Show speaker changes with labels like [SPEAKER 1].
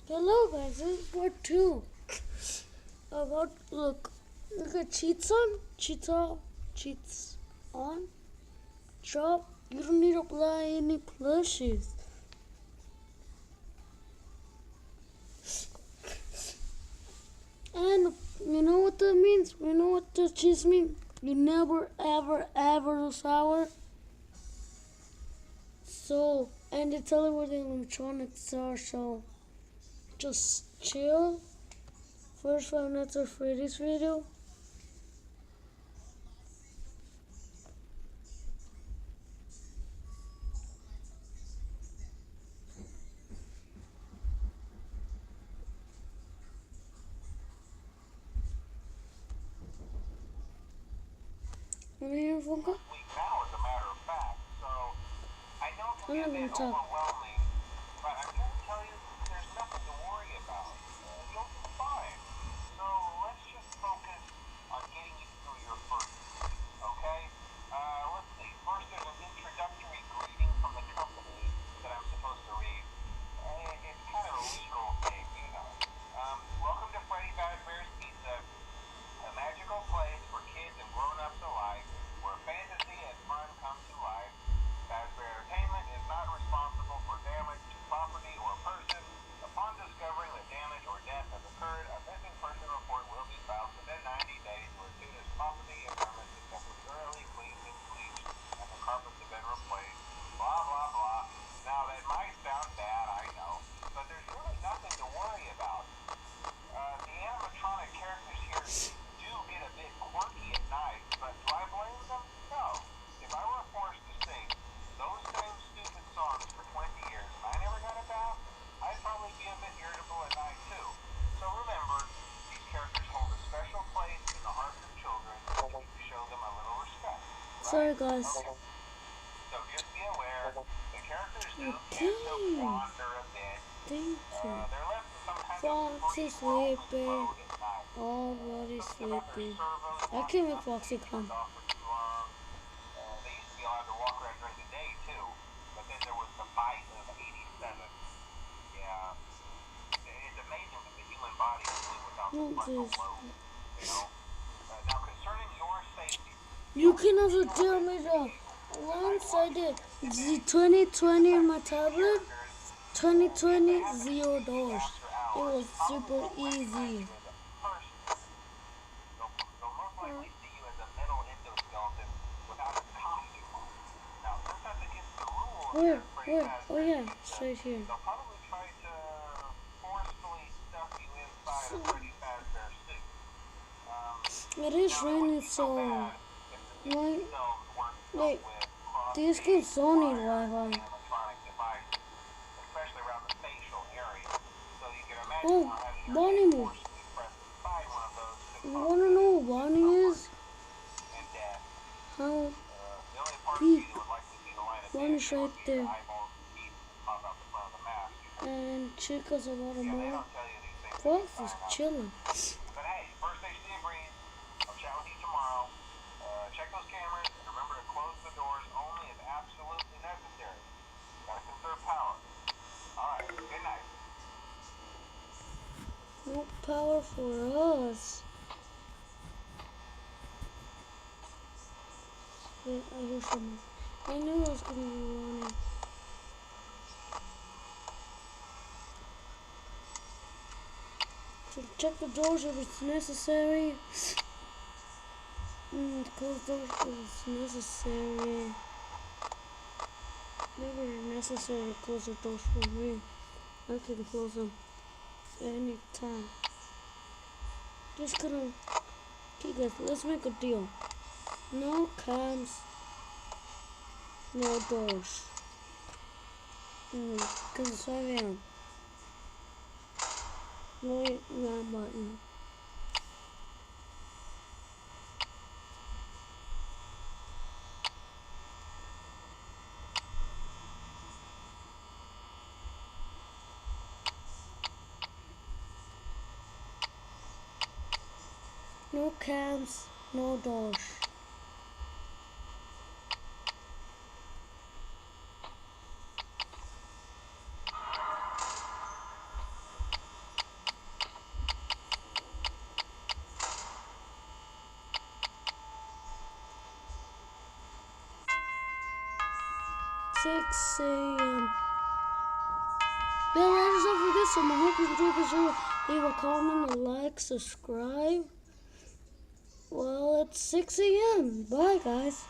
[SPEAKER 1] Hello guys, this is part 2 about look at cheats on shop. You don't need to buy any plushes. And you know what that means? You know what the cheats mean? You never ever sour. So and they tell you where the electronics are, so just chill. First 5 minutes of Freddy's video. Wanna hear a phone call?
[SPEAKER 2] Now, as a matter of fact, so I know it can be a bit overwhelming, but I'm here to tell you there's nothing to worry about. You'll be fine. So let's just focus on getting you through your first week, okay? Let's see. First, there's an introductory greeting from the company that I'm supposed to read. It's kind of a legal thing, you know. Welcome to Freddy Fazbear's Pizza, a magical place for kids and grown-ups alike, where fantasy and fun come to life. Fazbear Entertainment is not responsible for damage to property or person. Upon discovering that damage or death has occurred, a missing person report will be filed within 90 days, or as soon as property and premises have been thoroughly cleaned and bleached and the carpets have been replaced. Blah, blah, blah. Now, that might sound bad, I know, but there's really nothing to worry about. The animatronic characters here do get a bit quirky at night, but do I blame them? No. If I were forced to sing those same stupid songs for 20 years and I never got a bath, I'd probably be a bit irritable at night too. So remember, these characters hold a special place in the hearts of children, and you need to show them a little respect. Right?
[SPEAKER 1] Sorry guys.
[SPEAKER 2] Okay. So just be aware, the characters do tend to wander a bit.
[SPEAKER 1] Thank you.
[SPEAKER 2] They're left in some kind of
[SPEAKER 1] Foxy
[SPEAKER 2] free roaming
[SPEAKER 1] sleeping.
[SPEAKER 2] mode at night.
[SPEAKER 1] Already
[SPEAKER 2] Something about their
[SPEAKER 1] sleeping.
[SPEAKER 2] servos
[SPEAKER 1] I can't make
[SPEAKER 2] locking up
[SPEAKER 1] Foxy
[SPEAKER 2] and
[SPEAKER 1] come.
[SPEAKER 2] turned off for too long. They used to be allowed to walk around during the day too, but then there was the bite of '87. Yeah, it's amazing that the human body can live without the frontal lobe. You know. Now concerning your safety,
[SPEAKER 1] You can also tell me the once I did the 2020 on my tablet, 2020 0 doors. It was super easy.
[SPEAKER 2] they'll most likely see you as a metal endoskeleton without a costume on. Now, since that's against the rules
[SPEAKER 1] Where?
[SPEAKER 2] here at Freddy
[SPEAKER 1] Where? Oh
[SPEAKER 2] Fazbear's
[SPEAKER 1] yeah,
[SPEAKER 2] Pizza,
[SPEAKER 1] straight here.
[SPEAKER 2] they'll probably try to forcefully stuff you inside a Freddy Fazbear suit.
[SPEAKER 1] It is
[SPEAKER 2] Now, it
[SPEAKER 1] raining,
[SPEAKER 2] wouldn't be so
[SPEAKER 1] so
[SPEAKER 2] bad if the suit
[SPEAKER 1] wait.
[SPEAKER 2] themselves weren't filled
[SPEAKER 1] Wait,
[SPEAKER 2] with
[SPEAKER 1] these
[SPEAKER 2] cross-feed
[SPEAKER 1] kids don't need
[SPEAKER 2] wires
[SPEAKER 1] Wi-Fi.
[SPEAKER 2] and electronic devices, especially around the facial area. So you can imagine
[SPEAKER 1] Oh,
[SPEAKER 2] how having your
[SPEAKER 1] Bonnie
[SPEAKER 2] hand
[SPEAKER 1] move.
[SPEAKER 2] forcefully pressed inside one of those could
[SPEAKER 1] You
[SPEAKER 2] cause
[SPEAKER 1] wanna know what Bonnie is?
[SPEAKER 2] and death.
[SPEAKER 1] How
[SPEAKER 2] The only part of
[SPEAKER 1] peak?
[SPEAKER 2] you that would like to see the light of day
[SPEAKER 1] Bonnie's
[SPEAKER 2] again
[SPEAKER 1] right
[SPEAKER 2] would be your
[SPEAKER 1] there.
[SPEAKER 2] eyeballs and teeth that pop out the front of the mask.
[SPEAKER 1] And Chica's about a
[SPEAKER 2] Yeah, they
[SPEAKER 1] mile.
[SPEAKER 2] don't tell you these things
[SPEAKER 1] Fox
[SPEAKER 2] when you
[SPEAKER 1] is
[SPEAKER 2] sign up.
[SPEAKER 1] chilling.
[SPEAKER 2] But hey, first station agrees. I'll chat with you tomorrow. Check those cameras and remember to close the doors only if absolutely necessary. Gotta conserve power. Alright, good night.
[SPEAKER 1] No power for us. Wait, I hear someone. I knew I was gonna be running. So check the doors if it's necessary. Close doors if it's necessary. Never necessary to close the doors for me. I can close them anytime. Just gonna. Okay guys, let's make a deal. No cams, no doors. Cause I am. Wait, that button. No cams, no doors. 6 a.m. Yeah, that is all for this one. I hope you enjoyed the show. Leave a comment, a like, subscribe. Well, it's 6 a.m. Bye, guys.